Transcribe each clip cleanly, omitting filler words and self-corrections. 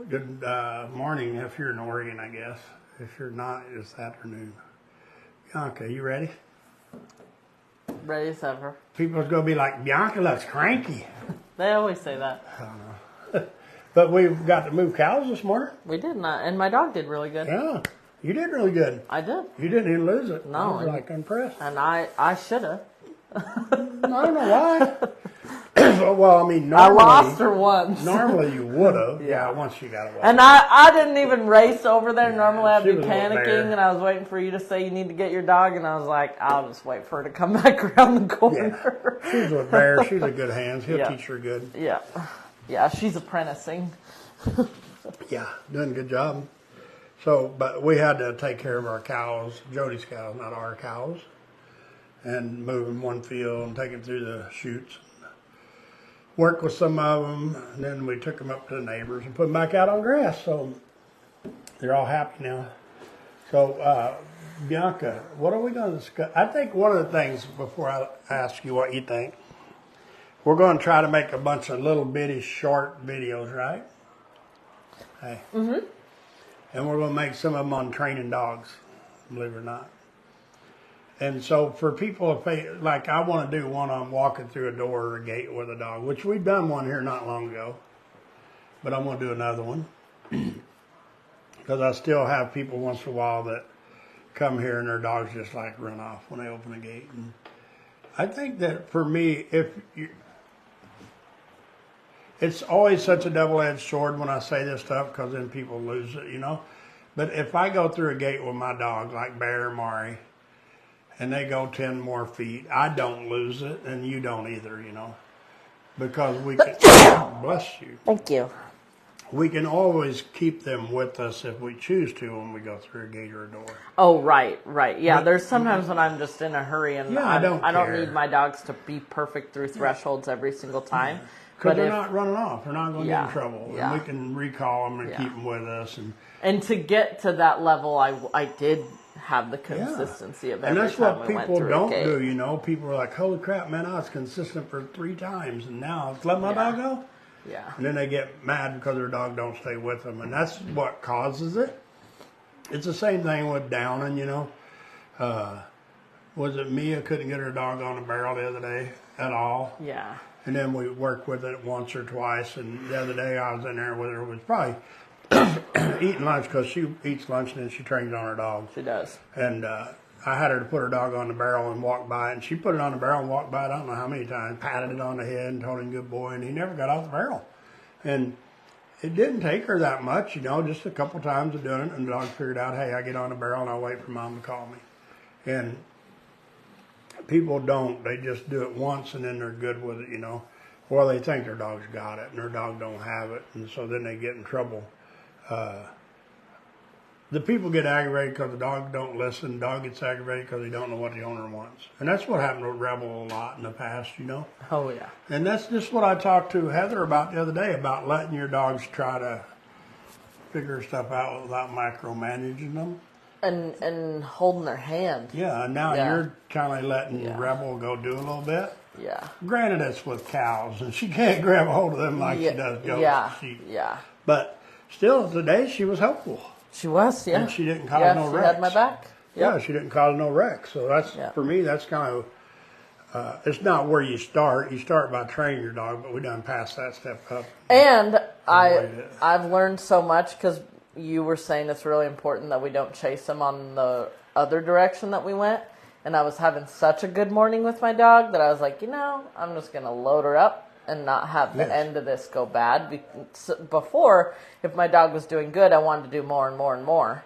Good morning if you're in Oregon, I guess. If you're not, it's afternoon. Bianca, you ready? Ready as ever. People's going to be like, Bianca looks cranky. They always say that. I don't know. But we've got to move cows this morning. We did not, and my dog did really good. Yeah, you did really good. I did. You didn't even lose it. No. I was like impressed. And I should have. I don't know why. Well, I mean, I normally, lost her once. Normally you would have. Yeah. Once you got away. And I didn't even race over there. Yeah, Normally I'd she be was a little panicking, bare. and I was waiting for you to say you need to get your dog, and I was like, I'll just wait for her to come back around the corner. Yeah. She's a bear. She's a good hands. He'll Yeah. teach her good. Yeah. Yeah, she's apprenticing. Yeah, doing a good job. So, but we had to take care of our cows, Jody's cows, not our cows, and move them one field and take them through the chutes. Work with some of them, and then we took them up to the neighbors and put them back out on grass. So they're all happy now. So, Bianca, what are we going to discuss? I think one of the things, before I ask you what you think, we're going to try to make a bunch of little bitty short videos, right? Hey. Mm-hmm. And we're going to make some of them on training dogs, believe it or not. And so for people, if they, like I want to do one on walking through a door or a gate with a dog, which we've done one here not long ago, but I'm going to do another one. Because I still have people once in a while that come here and their dogs just like run off when they open a gate. And I think that for me, it's always such a double-edged sword when I say this stuff because then people lose it, you know. But if I go through a gate with my dog, like Bear or Mari, and they go 10 more feet, I don't lose it, and you don't either, you know. Because we can, bless you. Thank you. We can always keep them with us if we choose to when we go through a gate or a door. Oh, right. Yeah, But- there's sometimes when I'm just in a hurry and Yeah, I don't care. need my dogs to be perfect through thresholds every single time. Because they're not running off. They're not going to get Yeah, in trouble. yeah. And we can recall them and Yeah. keep them with us. And to get to that level, I did have the consistency of And every that's time what we went people through a don't gate. do, you know. People are like, holy crap, man, I was consistent for 3 times, and now let my dog go? Yeah. And then they get mad because their dog don't stay with them, and that's what causes it. It's the same thing with downing, you know. Was it Mia couldn't get her dog on a barrel the other day at all? Yeah. And then we worked with it once or twice, and the other day I was in there with her, was probably eating lunch because she eats lunch and then she trains on her dog. She does. And I had her to put her dog on the barrel and walk by it. And she put it on the barrel and walked by it, I don't know how many times, patted it on the head and told him good boy. And he never got off the barrel. And it didn't take her that much, you know, just a couple times of doing it. And the dog figured out, hey, I get on the barrel and I'll wait for mom to call me. And people don't. They just do it once and then they're good with it, you know. Well, they think their dog's got it and their dog don't have it. And so then they get in trouble. The people get aggravated because the dog don't listen. The dog gets aggravated because they don't know what the owner wants. And that's what happened with Rebel a lot in the past, you know. Oh, yeah. And that's just what I talked to Heather about the other day, about letting your dogs try to figure stuff out without micromanaging them. And holding their hand. Yeah, and now Yeah. you're kind of letting Yeah. Rebel go do a little bit. Yeah. Granted, it's with cows, and she can't grab a hold of them like Yeah. she does goats Yeah. and sheep. Yeah. But still, today she was helpful. She was, yeah. And she didn't cause yeah, no she wrecks. had my back. Yeah, she didn't cause no wreck. So that's, Yeah. for me, that's kind of, it's not where you start. You start by training your dog, but we done passed that step up. And Avoid it. I've learned so much because you were saying it's really important that we don't chase them on the other direction that we went. And I was having such a good morning with my dog that I was like, you know, I'm just going to load her up and not have the Yes. end of this go bad. Before, if my dog was doing good, I wanted to do more and more and more.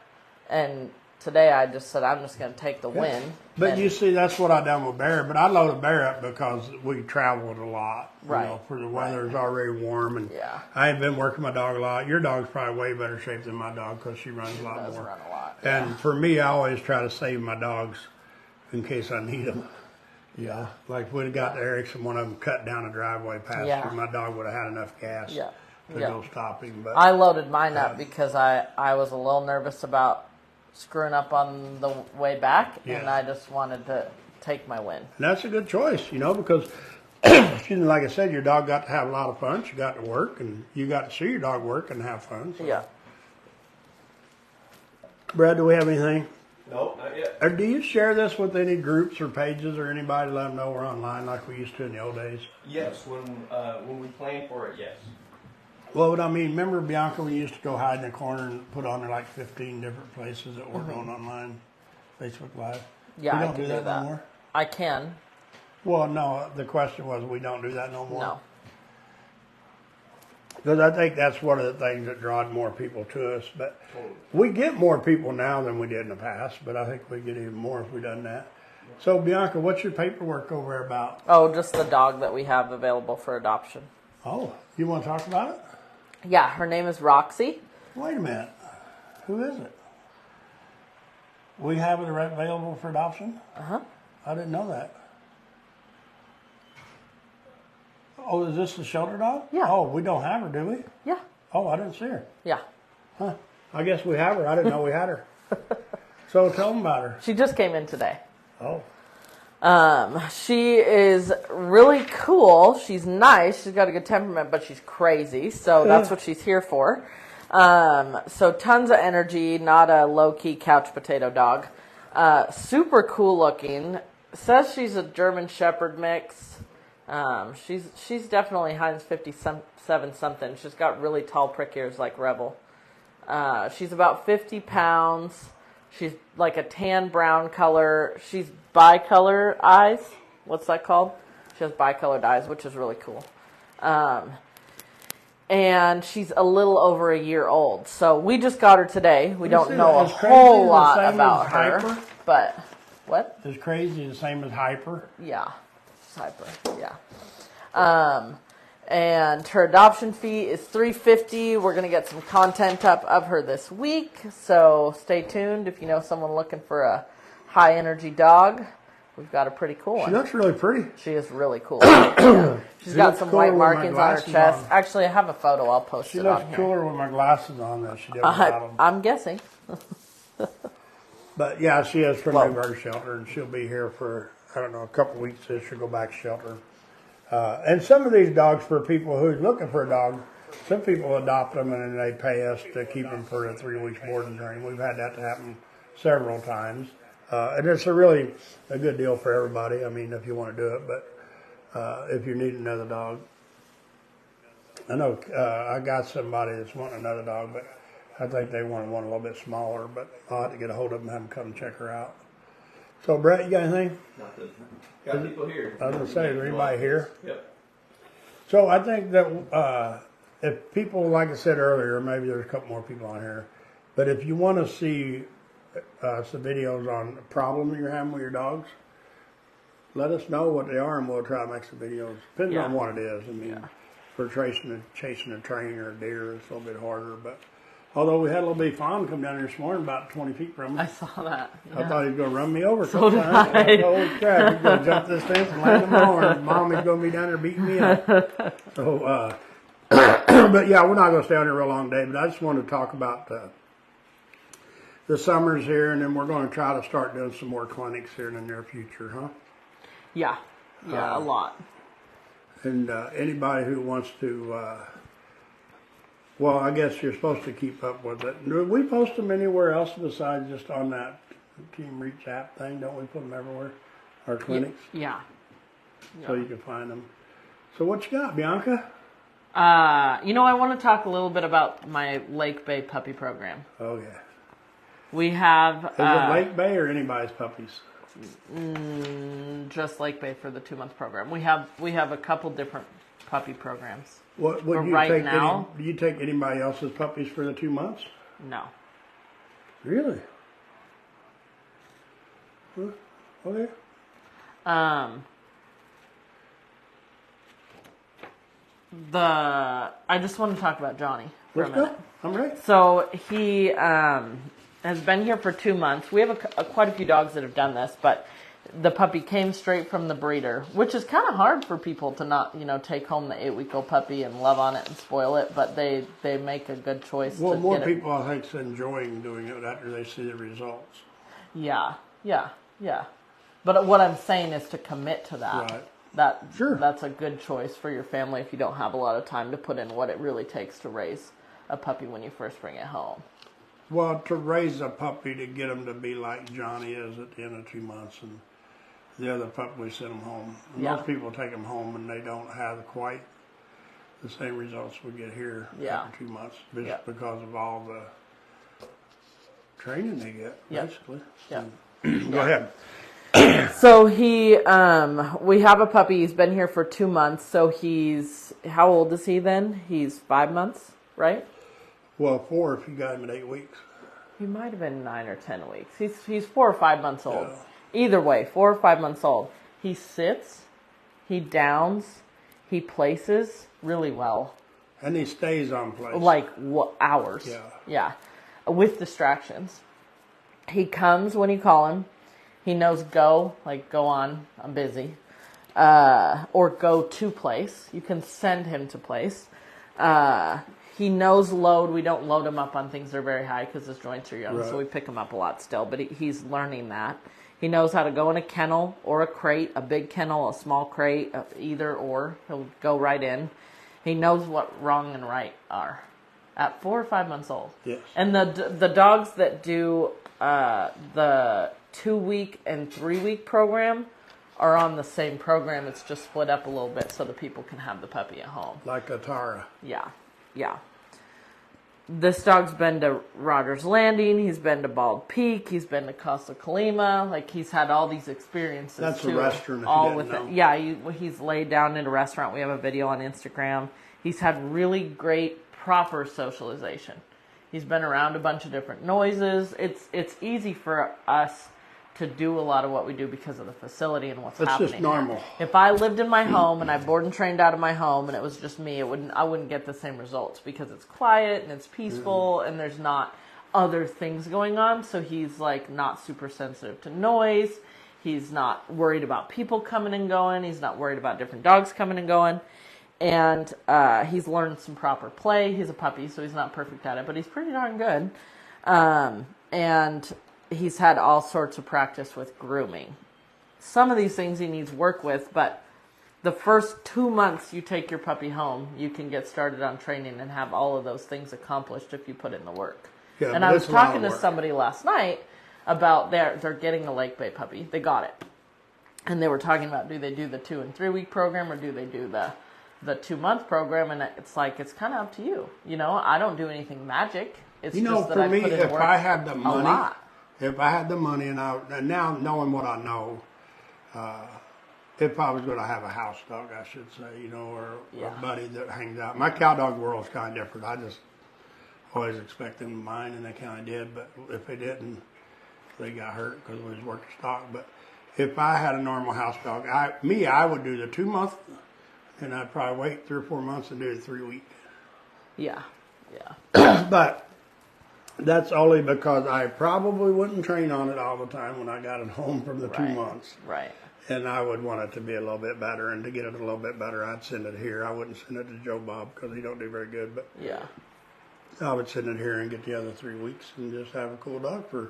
And today I just said, I'm just going to take the win. But And- you see, that's what I done with Bear. But I loaded Bear up because we traveled a lot. Right. You know, for the weather's already warm. And Yeah. I ain't been working my dog a lot. Your dog's probably way better shape than my dog because she runs a lot does more. run a lot. And for me, I always try to save my dogs in case I need them. Yeah, like if we'd have got to Eric's and one of them cut down a driveway past Yeah. her, my dog would have had enough gas Yeah. to Yeah. go stop him. But I loaded mine up because I was a little nervous about screwing up on the way back, and Yeah. I just wanted to take my win. and that's a good choice, you know, because Excuse me, like I said, your dog got to have a lot of fun. She got to work, and you got to see your dog work and have fun. So. Yeah. Brad, do we have anything? No, not yet. Or do you share this with any groups or pages or anybody to let them know we're online like we used to in the old days? Yes, when we plan for it, yes. Well, what I mean, remember Bianca, we used to go hide in the corner and put on there like 15 different places that we're going online, Facebook Live? Yeah, we I don't can do that no more? I can. Well, no, the question was we don't do that no more? No. Because I think that's one of the things that draws more people to us. But we get more people now than we did in the past, but I think we get even more if we done that. So, Bianca, what's your paperwork over there about? Oh, just the dog that we have available for adoption. Oh, you want to talk about it? Yeah, her name is Roxy. Wait a minute. Who is it? We have it available for adoption? Uh-huh. I didn't know that. Oh, is this the shelter dog? Yeah. Oh, we don't have her, do we? Yeah. Oh, I didn't see her. Yeah. Huh. I guess we have her. I didn't know we had her. So tell them about her. She just came in today. Oh. She is really cool. She's nice. She's got a good temperament, but she's crazy. So that's what she's here for. So tons of energy, not a low-key couch potato dog. Super cool looking. Says she's a German Shepherd mix. She's definitely Heinz 57 something. She's got really tall prick ears like Rebel. She's about 50 pounds. She's like a tan brown color. She's bicolor eyes. What's that called? She has bicolored eyes, which is really cool. And she's a little over a year old. So we just got her today. We don't know a whole lot about her. But what? Is Crazy the same as Hyper? Yeah. She's Hyper. Yeah. And her adoption fee is $350. We're going to get some content up of her this week. So stay tuned if you know someone looking for a high energy dog. We've got a pretty cool one. She looks really pretty. She is really cool. Yeah. She's got some white with markings my on her glasses chest. on. Actually, I have a photo. I'll post She it on looks here. cooler with my glasses on than she did without them. I'm guessing. But yeah, she is from Well- Newberg Shelter, and she'll be here for, I don't know, a couple weeks. Then she'll go back to shelter. And some of these dogs, for people who's looking for a dog, some people adopt them and then they pay us to keep them for a 3 weeks board and training. We've had that to happen several times. And it's a really a good deal for everybody. I mean, if you want to do it, but if you need another dog. I know I got somebody that's wanting another dog, but I think they want one a little bit smaller, but I'll have to get a hold of them and have them come check her out. So, Brett, you got anything? Nothing. Got people here. I was going to say, is there anybody here? Yep. So I think that if people, like I said earlier, maybe there's a couple more people on here, but if you want to see some videos on the problem you're having with your dogs, let us know what they are and we'll try to make some videos, depending on what it is. I mean, for chasing a train or a deer, it's a little bit harder, but although we had a little bitty fawn come down here this morning about 20 feet from I us. saw that. I Yeah. thought he was going to run me over. So did I. Holy crap, he's going to jump this fence and land in my arms. Mommy's going to be down there beating me up. So, but yeah, we're not going to stay on here real long day, but I just wanted to talk about the summers here, and then we're going to try to start doing some more clinics here in the near future, huh? Yeah. Yeah, a lot. And anybody who wants to, well, I guess you're supposed to keep up with it. Do we post them anywhere else besides just on that Team Reach app thing? Don't we put them everywhere? Our clinics? Yeah. So you can find them. So what you got, Bianca? I want to talk a little bit about my Lake Bay puppy program. Oh, yeah. We have... Is it Lake Bay or anybody's puppies? Just Lake Bay for the 2-month program. We have a couple different puppy programs. What would For you right take? now? Do you take anybody else's puppies for the 2 months? No. Really? Huh? Okay. I just want to talk about Johnny for Let's a minute. go. I'm ready. So he has been here for 2 months. We have quite a few dogs that have done this, but the puppy came straight from the breeder, which is kind of hard for people to not, take home the 8-week-old puppy and love on it and spoil it, but they make a good choice Well, to more get it. people, I think, is enjoying doing it after they see the results. Yeah. But what I'm saying is to commit to that. Right. Sure. That's a good choice for your family if you don't have a lot of time to put in what it really takes to raise a puppy when you first bring it home. Well, to raise a puppy, to get him to be like Johnny is at the end of 2 months, and the other pup, we send them home. And Yeah. most people take them home and they don't have quite the same results we get here Yeah. after 2 months, just Yeah. because of all the training they get, Yeah. basically. Yeah. Go ahead. So we have a puppy. He's been here for 2 months. So how old is he then? He's 5 months, right? Well, 4 if you got him at 8 weeks. He might have been 9 or 10 weeks. He's 4 or 5 months old. Yeah. Either way, 4 or 5 months old. He sits, he downs, he places really well. And he stays on place. Like hours. Yeah. Yeah. With distractions. He comes when you call him. He knows go, like go on, I'm busy. Or go to place. You can send him to place. He knows load. We don't load him up on things that are very high because his joints are young, Right. so we pick him up a lot still. But he's learning that. He knows how to go in a kennel or a crate, a big kennel, a small crate, either or. He'll go right in. He knows what wrong and right are at 4 or 5 months old. Yes. And the dogs that do the 2-week and 3-week program are on the same program. It's just split up a little bit so the people can have the puppy at home. Like a Tara. Yeah. This dog's been to Rogers Landing. He's been to Bald Peak. He's been to Costa Colima. Like, he's had all these experiences. That's too, a restaurant, if all you with didn't it. know. Yeah, he's laid down in a restaurant. We have a video on Instagram. He's had really great, proper socialization. He's been around a bunch of different noises. It's easy for us to do a lot of what we do because of the facility and what's happening. It's just normal. If I lived in my home and I board and trained out of my home and it was just me, I wouldn't get the same results because it's quiet and it's peaceful and there's not other things going on. So he's like not super sensitive to noise. He's not worried about people coming and going. He's not worried about different dogs coming and going. And he's learned some proper play. He's a puppy, so he's not perfect at it, but he's pretty darn good. And he's had all sorts of practice with grooming. Some of these things he needs work with, but the first 2 months you take your puppy home, you can get started on training and have all of those things accomplished if you put in the work. Yeah, and but I was it's a lot talking of to work. somebody last night about they're getting a Lake Bay puppy. They got it. And they were talking about, do they do the 2 and 3 week program or do they do the 2 month program? And it's like, it's kind of up to you. You know, I don't do anything magic. It's just that for I me, put in if work I had the a money, lot. and now knowing what I know, if I was going to have a house dog, I should say, or Yeah. a buddy that hangs out. My cow dog world's kind of different. I just always expect them to mind, and they kind of did. But if they didn't, they got hurt because we was working stock. But if I had a normal house dog, I would do the 2 month, and I'd probably wait 3 or 4 months and do the 3 week. Yeah. But that's only because I probably wouldn't train on it all the time when I got it home from the 2 months. Right. And I would want it to be a little bit better, and to get it a little bit better, I'd send it here. I wouldn't send it to Joe Bob because he don't do very good, but Yeah. I would send it here and get the other 3 weeks and just have a cool dog for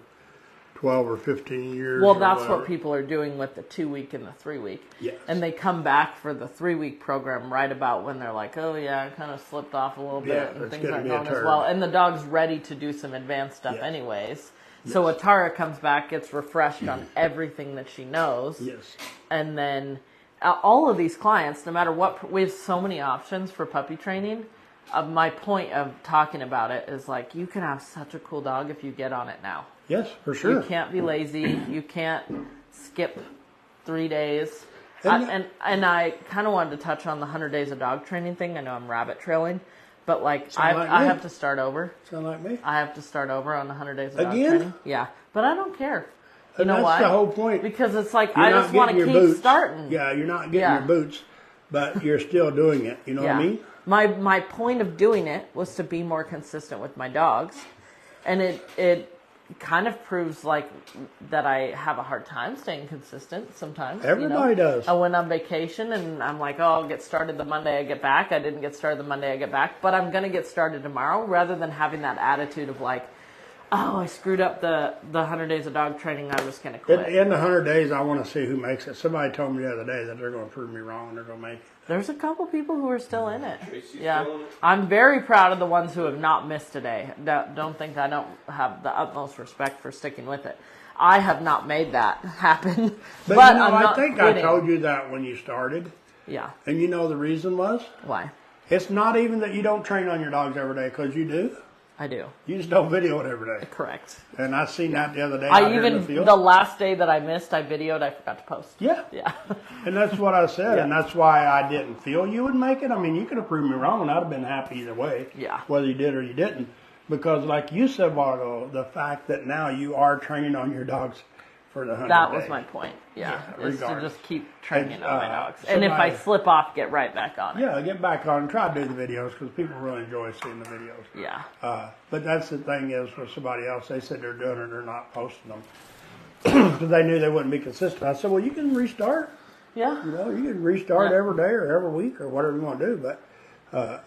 12 or 15 years. Well, or that's whatever. what people are doing with the 2 week and the 3 week. Yes. And they come back for the 3 week program right about when they're like, oh yeah, I kind of slipped off a little bit Yeah, and it's things gonna aren't be a going as turn. well. And the dog's ready to do some advanced stuff Yes. anyways. So Atara comes back, gets refreshed on everything that she knows. Yes. And then all of these clients, no matter what, we have so many options for puppy training. My point of talking about it is like, you can have such a cool dog if you get on it now. Yes, for sure. You can't be lazy. You can't skip 3 days. And- And I kind of wanted to touch on the 100 days of dog training thing. I know I'm rabbit trailing, but like Sound like I me. have to start over. Sound like me? I have to start over on the 100 days of dog Again? training. Yeah, but I don't care. You And know that's why? the whole point. Because it's like You're I not just want to getting keep your boots. starting. Yeah, you're not getting Yeah. your boots, but you're still doing it. You know what I mean? My point of doing it was to be more consistent with my dogs, and it kind of proves like that I have a hard time staying consistent sometimes. Everybody does. I went on vacation and I'm like, oh, I'll get started the Monday I get back. I didn't get started the Monday I get back, but I'm gonna get started tomorrow, rather than having that attitude of like, Oh, I screwed up the 100 days of dog training. I'm just going to quit. In the 100 days, I want to see who makes it. Somebody told me the other day that they're going to prove me wrong and they're going to make it. There's a couple people who are still in it. Tracy's Yeah. still in it? I'm very proud of the ones who have not missed a day. Don't think I don't have the utmost respect for sticking with it. I have not made that happen. But I'm I not think quitting. I told you that when you started. Yeah. And you know the reason was? Why? It's not even that you don't train on your dogs every day, because you do. I do. You just don't video it every day. Correct. And I seen that the other day out here in the field. The last day that I missed, I videoed, I forgot to post. Yeah. Yeah. And that's what I said, Yeah. and that's why I didn't feel you would make it. I mean, you could have proved me wrong, and I'd have been happy either way. Yeah. Whether you did or you didn't. Because like you said a while ago, the fact that now you are training on your dogs for the 100 That was days. my point. Yeah. Yeah, Is to regardless. just keep training And, on my dogs. And if I somebody- slip off, get right back on it. Yeah, get back on and try to do the videos, because people really enjoy seeing the videos. Yeah. But that's the thing is with somebody else, they said they're doing it, they're not posting them. Because they knew they wouldn't be consistent. I said, well, you can restart. Yeah. You know, you can restart Yeah. every day or every week or whatever you want to do. But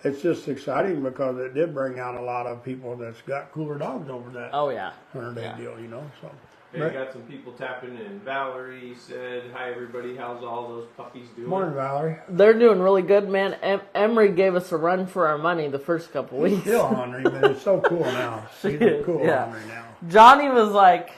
it's just exciting because it did bring out a lot of people that's got cooler dogs over that Oh, yeah. 100-day Yeah. deal, you know. So. Hey, But- got some people tapping in. Valerie said, "Hi everybody, how's all those puppies doing?" Morning, Valerie. They're doing really good, man. Emery gave us a run for our money the first couple He's weeks. still hungry, but it's so cool now. He's is, cool yeah. hungry now. Johnny was like,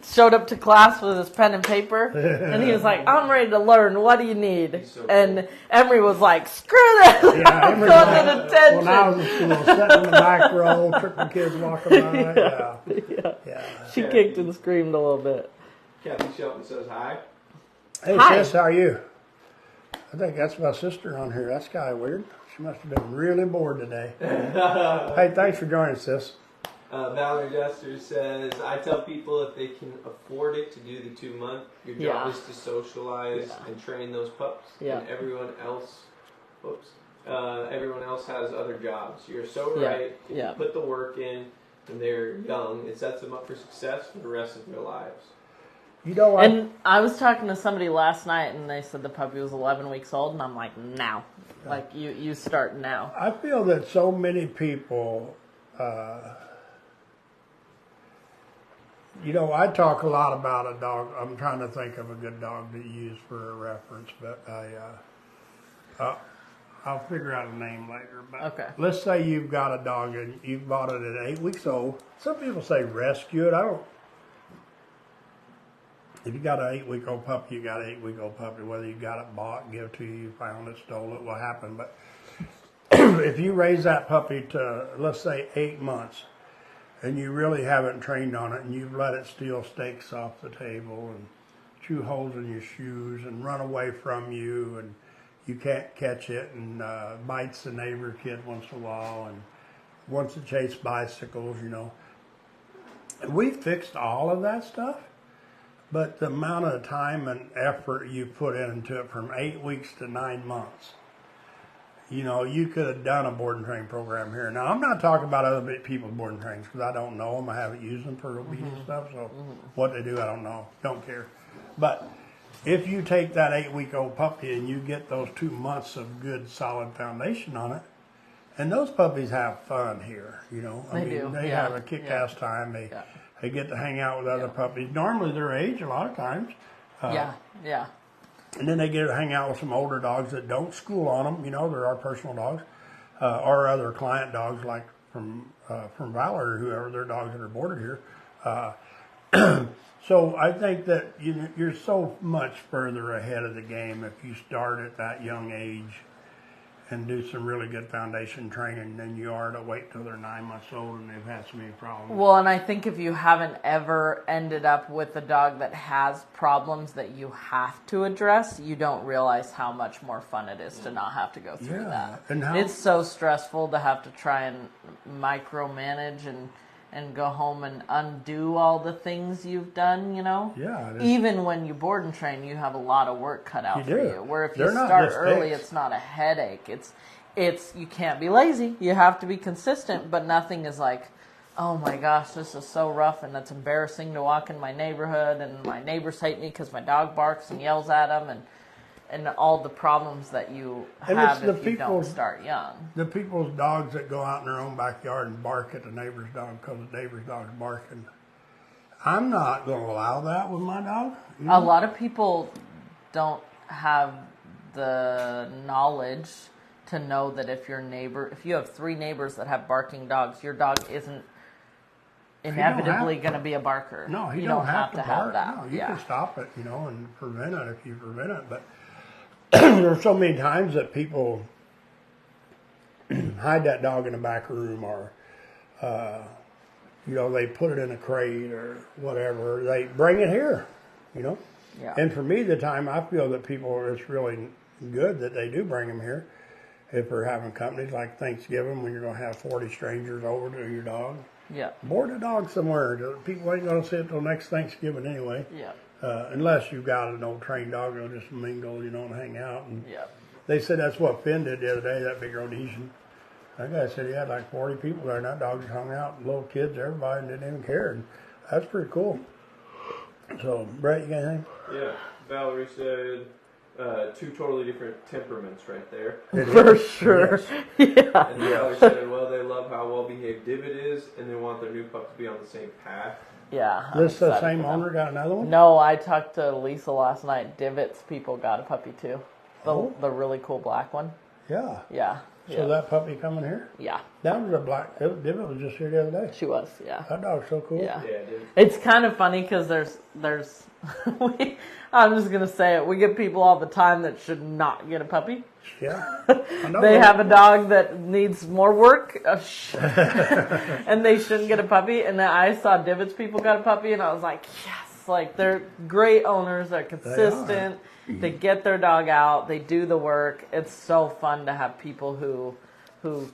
showed up to class with his pen and paper, and he was like, I'm ready to learn. What do you need? He's so And Emery was like, screw that. Yeah, I'm Emery's going like, to detention. When I was in school, sitting in the back row, tripping kids walking by. Yeah. She kicked and screamed a little bit. Kathy Shelton says hi. Hey, Hi. sis, how are you? I think that's my sister on here. That's kind of weird. She must have been really bored today. Hey, thanks for joining, sis. Valerie Jester says, "I tell people if they can afford it to do the 2 month, your job Yeah. is to socialize and train those pups. Yeah. And everyone else, everyone else has other jobs. You're so Yeah. right. If Yeah. you put the work in when they're young, it sets them up for success for the rest of their lives." You know what? And I was talking to somebody last night, and they said the puppy was 11 weeks old, and I'm like, now. Like, you start now. I feel that so many people, you know, I talk a lot about a dog. I'm trying to think of a good dog to use for a reference, but I'll figure out a name later. But Okay. let's say you've got a dog and you've bought it at 8 weeks old. Some people say rescue it. I don't. If you got an 8-week-old puppy, you got an 8-week-old puppy. Whether you got it bought, give it to you, found it, stole it, what happened. But if you raise that puppy to, let's say, 8 months, and you really haven't trained on it, and you've let it steal steaks off the table and chew holes in your shoes and run away from you, and you can't catch it, and bites the neighbor kid once in a while, and wants to chase bicycles, you know. We fixed all of that stuff. But the amount of time and effort you put into it from 8 weeks to 9 months, you know, you could have done a board and train program here. Now, I'm not talking about other people's board and trains because I don't know them. I haven't used them for obedience stuff, so what they do, I don't know. Don't care. But if you take that 8-week-old puppy and you get those 2 months of good, solid foundation on it, and those puppies have fun here, you know. They do, They yeah. have a kick-ass time. Yeah. They get to hang out with other puppies, normally their age a lot of times. Yeah. And then they get to hang out with some older dogs that don't school on them. You know, they're our personal dogs. Or other client dogs like from Valor or whoever, their dogs that are boarded here. So I think that you're so much further ahead of the game if you start at that young age and do some really good foundation training than you are to wait till they're 9 months old and they've had so many problems. Well, and I think if you haven't ever ended up with a dog that has problems that you have to address, you don't realize how much more fun it is to not have to go through that. And how, It's so stressful to have to try and micromanage and go home and undo all the things you've done, you know? yeah, it is. Even when you board and train, you have a lot of work cut out You for do. you. Where if They're you not start just early, fixed. it's not a headache. It's you can't be lazy. You have to be consistent, but nothing is like, oh my gosh, this is so rough and it's embarrassing to walk in my neighborhood and my neighbors hate me because my dog barks and yells at them. And and all the problems that you And have it's the if you don't people's- start young. The people's dogs that go out in their own backyard and bark at the neighbor's dog because the neighbor's dog's barking. I'm not going to allow that with my dog. You A know? lot of people don't have the knowledge to know that if you have 3 neighbors that have barking dogs, your dog isn't inevitably going to be a barker. No, he you don't have to have bark. that. No, you yeah. can stop it, and prevent it if you prevent it. But there's so many times that people hide that dog in the back room, or they put it in a crate or whatever. They bring it here, Yeah. And for me, the time I feel that it's really good that they do bring them here. If we're having companies like Thanksgiving, when you're going to have 40 strangers over to your dog, Yeah. board a dog somewhere. People ain't going to see it till next Thanksgiving anyway. Yeah. Unless you've got an old trained dog that'll just mingle, and hang out. And Yeah. they said that's what Finn did the other day, that big Rhodesian. That guy said he had like 40 people there, and that dog just hung out, little kids, everybody, and didn't even care. And that's pretty cool. So, Brett, you got anything? Yeah, Valerie said 2 totally different temperaments right there. For sure. Yes. Yeah. And Valerie said, well, they love how well behaved Divot is, and they want their new pup to be on the same path. Yeah. I'm This the excited same for them. owner got another one? No, I talked to Lisa last night. Divot's people got a puppy too. Oh. The really cool black one. Yeah. Yeah. So that puppy coming here? Yeah. That was a black. Divot was just here the other day. She was. Yeah. That dog's so cool. Yeah. Yeah, dude. It's kind of funny because there's I'm just gonna say it. We get people all the time that should not get a puppy. Yeah. I know They that. have a dog that needs more work, and they shouldn't get a puppy. And then I saw Divot's people got a puppy, and I was like, yes, like they're great owners. They're consistent. They get their dog out. They do the work. It's so fun to have people who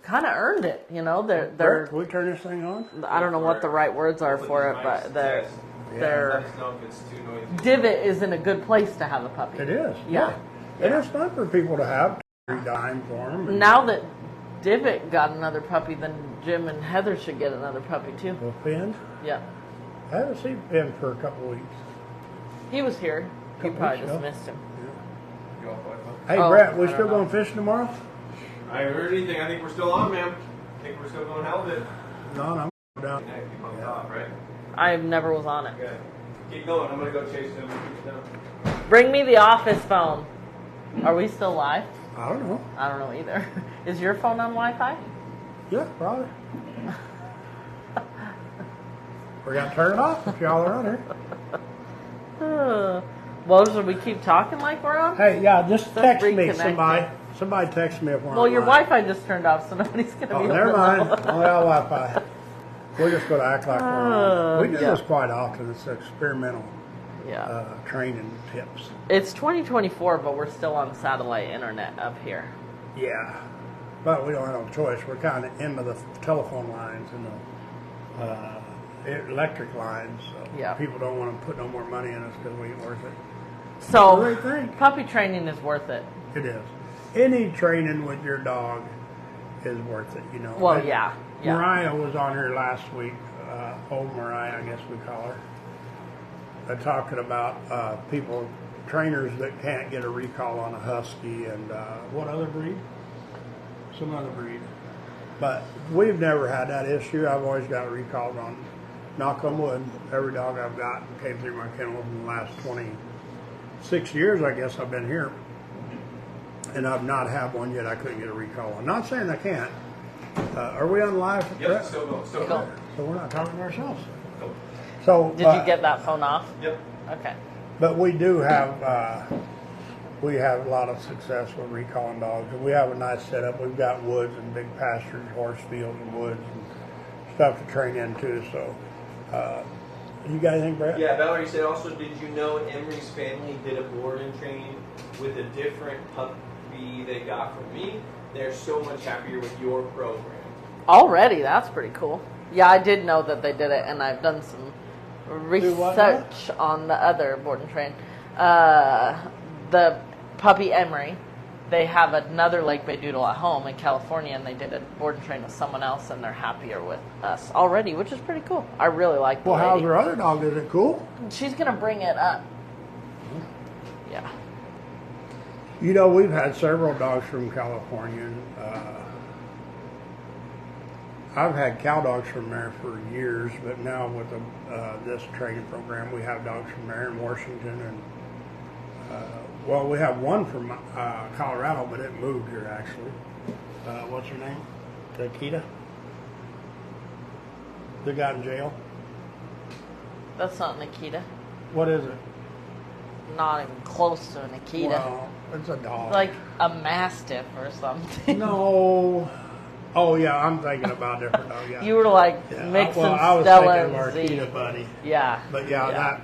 kind of earned it. They're Can we turn this thing on? I don't know what the right words are for it, but they're Let us know if it's too noisy. Divot is in a good place to have a puppy. It is. Yeah. And it's fun for people to have 3 dimes for them. Now that Divot got another puppy, then Jim and Heather should get another puppy too. Well, Finn, Yeah. I haven't seen Finn for a couple of weeks. He was here. You Couple probably weeks just ago. missed him. You off Wi-Fi? Hey, Oh, Brett, we I still don't know. going fishing tomorrow? I haven't heard anything. I think we're still on, ma'am. I think we're still going halibut. No, no, I'm down. Yeah, keep on top, right? I never was on it. Okay. Keep going. I'm going to go chase them. Keep it down. Bring me the office phone. Are we still live? I don't know. I don't know either. Is your phone on Wi-Fi? Yeah, probably. We got to turn it off if y'all are on here. Well, should we keep talking like we're on? Hey, yeah, just text me, reconnect somebody. Somebody text me if we're Well, on your live. Wi-Fi just turned off, so nobody's going to Oh, be never able to mind. know. Only our Wi-Fi. We're just going to act like we're on. We do yeah. this quite often. It's experimental Yeah. training tips. It's 2024, but we're still on satellite internet up here. Yeah. But we don't have no choice. We're kind of into the telephone lines and the electric lines. So Yeah. people don't want to put no more money in us because we ain't worth it. So, What do they think? puppy training is worth it. It is. Any training with your dog is worth it, Well, And yeah. Mariah was on here last week. Old Mariah, I guess we call her. Talking about trainers that can't get a recall on a husky and what other breed? Some other breed. But we've never had that issue. I've always got recalls on, knock on wood, every dog I've got came through my kennel in the last 26 years, I guess I've been here. And I've not had one yet I couldn't get a recall on. Not saying I can't. Are we on live? Yep, Brett? still going. Still Cool. going. So we're not talking to ourselves. Nope. So Did you get that phone off? Yep. Okay. But we do have we have a lot of success with recalling dogs, and we have a nice setup. We've got woods and big pastures, horse fields and woods and stuff to train into. So, you got anything, Brett? Yeah, Valerie said also, did you know Emery's family did a board and train with a different puppy they got from me? They're so much happier with your program. Already, that's pretty cool. Yeah, I did know that they did it, and I've done some what now? research on the other board and train. The puppy Emery, they have another Lake Bay Doodle at home in California, and they did a board and train with someone else, and they're happier with us already, which is pretty cool. I really like the Well, how's lady. her other dog? Is it cool? She's gonna bring it up. Yeah. You know, we've had several dogs from California. I've had cow dogs from there for years, but now with this training program, we have dogs from there in Washington. And well, we have one from Colorado, but it moved here actually. What's her name? Nikita. They got in jail. That's not Nikita. What is it? Not even close to a Nikita. Well, it's a dog. Like a Mastiff or something. No. Oh yeah, I'm thinking about a different dog. Yeah. You were like Yeah, mixing I was Stella thinking of our and Z. Kita buddy. Yeah. But yeah,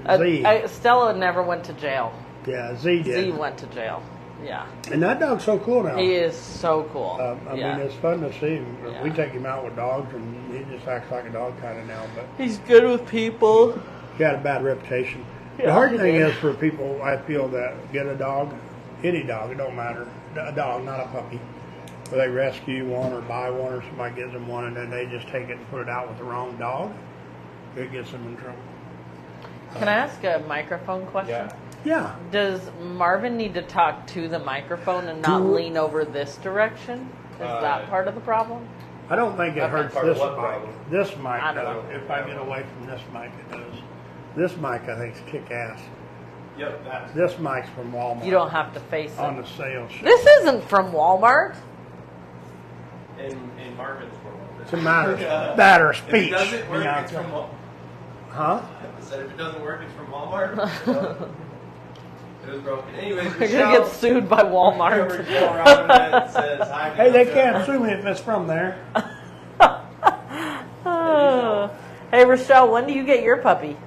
that Z. Stella never went to jail. Yeah, Z did. Z went to jail. Yeah. And that dog's so cool now. He is so cool. I yeah. mean, it's fun to see him. Yeah. We take him out with dogs, and he just acts like a dog kind of now. But He's good with people. he had a bad reputation. Yeah, The hard he thing did. is for people, I feel, that get a dog, any dog, it don't matter, a dog, not a puppy, where they rescue one or buy one or somebody gives them one, and then they just take it and put it out with the wrong dog, it gets them in trouble. Can I ask a microphone question? Yeah. Yeah. Does Marvin need to talk to the microphone and not lean over this direction? Is that part of the problem? I don't think it Okay. hurts Part of this what mic. problem? This mic, I don't though, know. if I get away from this mic, it does. This mic, I think, is kick-ass. Yep, that's This mic's from Walmart. You don't have to face On it. the sales sheet. This isn't from Walmart. in Marvin's world. It's a matter of If it speech. doesn't work, Yeah. it's from Walmart. Huh? I said if it doesn't work, it's from Walmart. It was broken. Anyways, We're gonna get sued by Walmart. Michelle Robin says, hi, Hey, they Bianca. can't sue me if it's from there. Hey Rochelle, when do you get your puppy?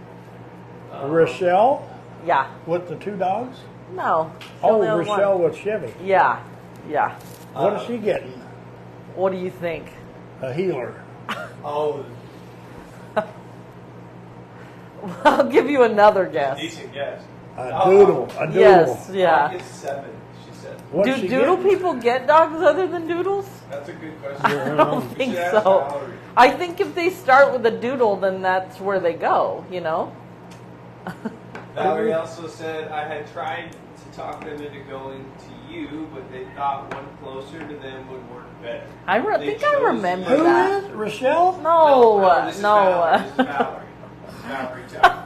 Rochelle Yeah. with the two dogs? No. she Oh, only has Rochelle one. with Chevy. Yeah. Yeah. What is she getting? What do you think? A healer. Oh, I'll give you another guess. decent guess. A doodle. A doodle. Yes. I Yeah. guess 7, she said. What's Do she doodle getting? people get dogs other than doodles? That's a good question. I don't You think should ask so. Valerie. I think if they start with a doodle, then that's where they go, you know? Valerie also said, I had tried to talk them into going to you, but they thought one closer to them would work better. I They think I chose remember you. Who that. is? Rochelle? No, this is no. Valerie. This is Valerie. This is Valerie talking.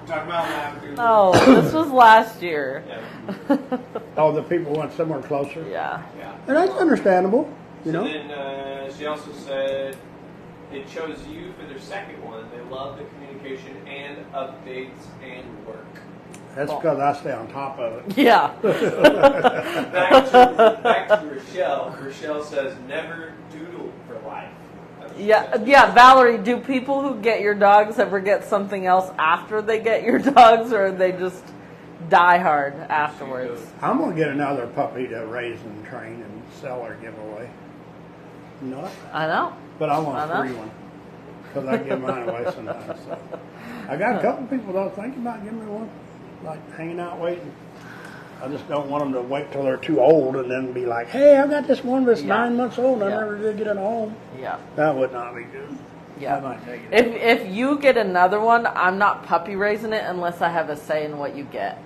Talking about Labradoodle. No, this was last year. Yeah. Oh, the people went somewhere closer. Yeah. Yeah. And that's understandable, you So know? then she also said they chose you for their second one. They love the communication and updates and work. That's because I stay on top of it. Yeah. Back to Rochelle. Rochelle says never doodle for life. That's what she Yeah, said. yeah, Valerie, do people who get your dogs ever get something else after they get your dogs, or they just die hard afterwards? I'm going to get another puppy to raise and train and sell or give away. No, I know. but I want I a know. free one because I give mine away sometimes. So. I got a couple people that think about giving me one, like hanging out waiting. I just don't want them to wait till they're too old and then be like, "Hey, I got this one that's Yeah. 9 months old. I Yeah. never did get it home." Yeah. That would not be good. I Yeah. might take it. If you get another one, I'm not puppy raising it unless I have a say in what you get.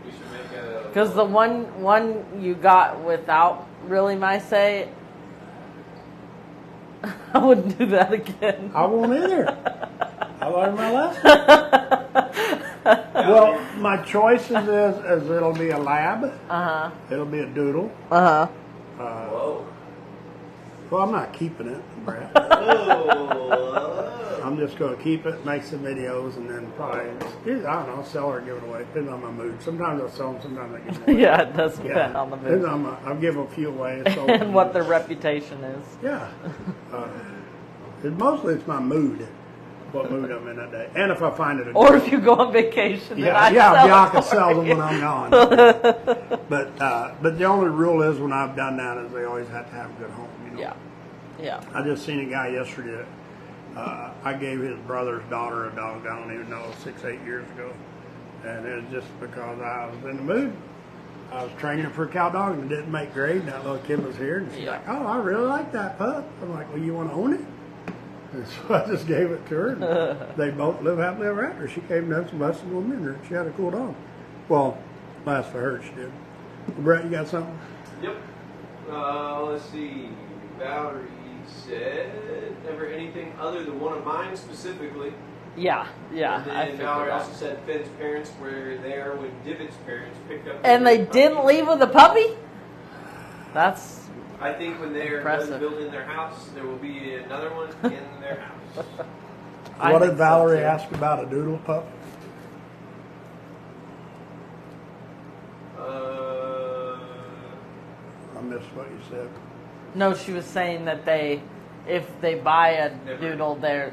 We should make a. Because the one you got without really my say, I wouldn't do that again. I won't either. I learned my lesson. Well, my choices is it'll be a lab, it'll be a doodle. Whoa. Well, I'm not keeping it, Brett. Oh. I'm just going to keep it, make some videos, and then probably, I don't know, sell or give it away. Depends on my mood. Sometimes I'll sell them, sometimes I give them away. Yeah, it does depend on the Depends mood on I'll give a few away. So and what their reputation is. Yeah. Mostly it's my mood, what mood I'm in that day. And if I find it a Or if you go on vacation, then I yeah, sell Bianca it for sells them you. when I'm gone. But the only rule is when I've done that is they always have to have a good home. You know? Yeah, yeah. I just seen a guy yesterday. I gave his brother's daughter a dog. I don't even know 6-8 years ago, and it was just because I was in the mood. I was training her for a cow dog and it didn't make grade. And that little kid was here, and she's Yeah. like, "Oh, I really like that pup." I'm like, "Well, you want to own it?" And so I just gave it to her. And they both live happily ever after. She came down some busting with me, and she had a cool dog. Well, Last I heard she did. Brett, you got something? Yep. Let's see. Valerie said never anything other than one of mine specifically. Yeah. And then I figured Valerie that. also said Finn's parents were there when Divott's parents picked up. And they their didn't puppy. leave with a puppy? That's I think when they're impressive. done building their house, there will be another one in their house. I What think did so, Valerie too. ask about a doodle pup? I missed what you said. No, she was saying that if they buy a doodle, they're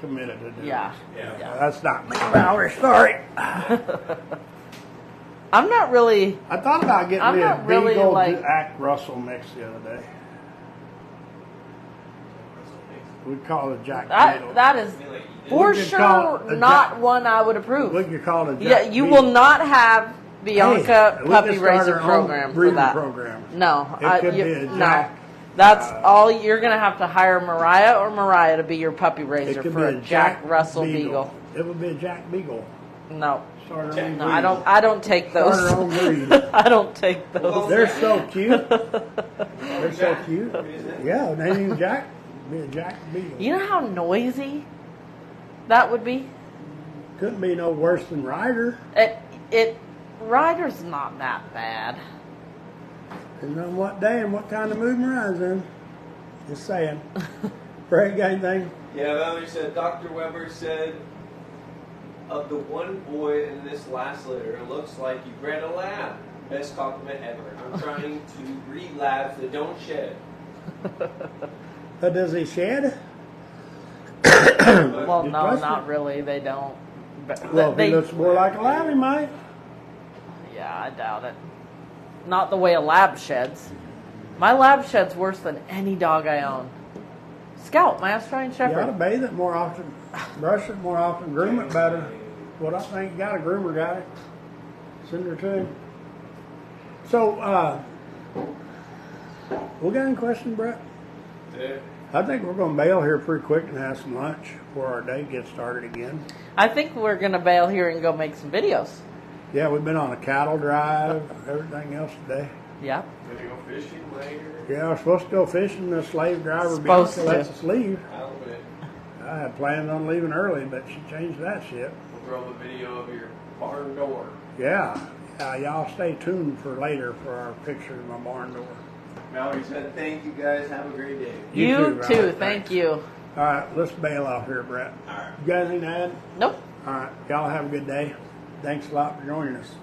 Committed to doodles. yeah. That's not me, Valerie. Sorry. I'm not really. I thought about getting I'm me a not really, Beagle like- Jack Russell mix the other day. We call it Jack Beagle. That is for We could call sure it a not Jack- one I would approve. We could call it a Yeah, Jack you Beagle. will not have Bianca we puppy could start raiser our own program for breeding that. program. No, It could be a no. Jack. That's all you're gonna have to hire Mariah to be your puppy It raiser could for be a Jack Russell Beagle. It would be a Jack Beagle. No, Start our own Jack- no, breed. I don't take those. Start our own breed. I don't take those. They're so cute. They're so cute. Yeah, naming Jack, be a Jack Beagle. You know how noisy that would be? Couldn't be no worse than Ryder. Ryder's not that bad. Depends on what day and what kind of mood Mariah's in. Just saying. Craig, got anything? Yeah, Valerie said Dr. Weber said of the one boy in this last litter, it looks like you bred a lab. Best compliment ever. I'm trying to breed labs that don't shed. But does he shed? Well, You no, trust not him? really. They don't. But Well, if they, he looks more like a lab, he might. yeah, I doubt it. Not the way a lab sheds. My lab sheds worse than any dog I own. Scout, my Australian You ought to Shepherd. bathe it more often, brush it more often, groom it better. What I think, you got a groomer guy. Send her to him. So, we got any questions, Brett? Yeah. I think we're going to bail here pretty quick and have some lunch before our day gets started again. I think we're gonna bail here and go make some videos. Yeah, we've been on a cattle drive, everything else today. Yeah. Gonna go fishing later. Yeah, we're supposed to go fishing. The slave driver Supposed Bianca to. lets us leave. I'll bet. I had planned on leaving early, but she changed that shit. We'll throw the video of your barn door. Yeah. Y'all stay tuned for later for our picture of my barn door. Valerie said, thank you guys. Have a great day. You too, You Robert. too. Thank Thanks. you. All right, let's bail off here, Brett. All right. You got anything to add? Nope. All right, y'all have a good day. Thanks a lot for joining us.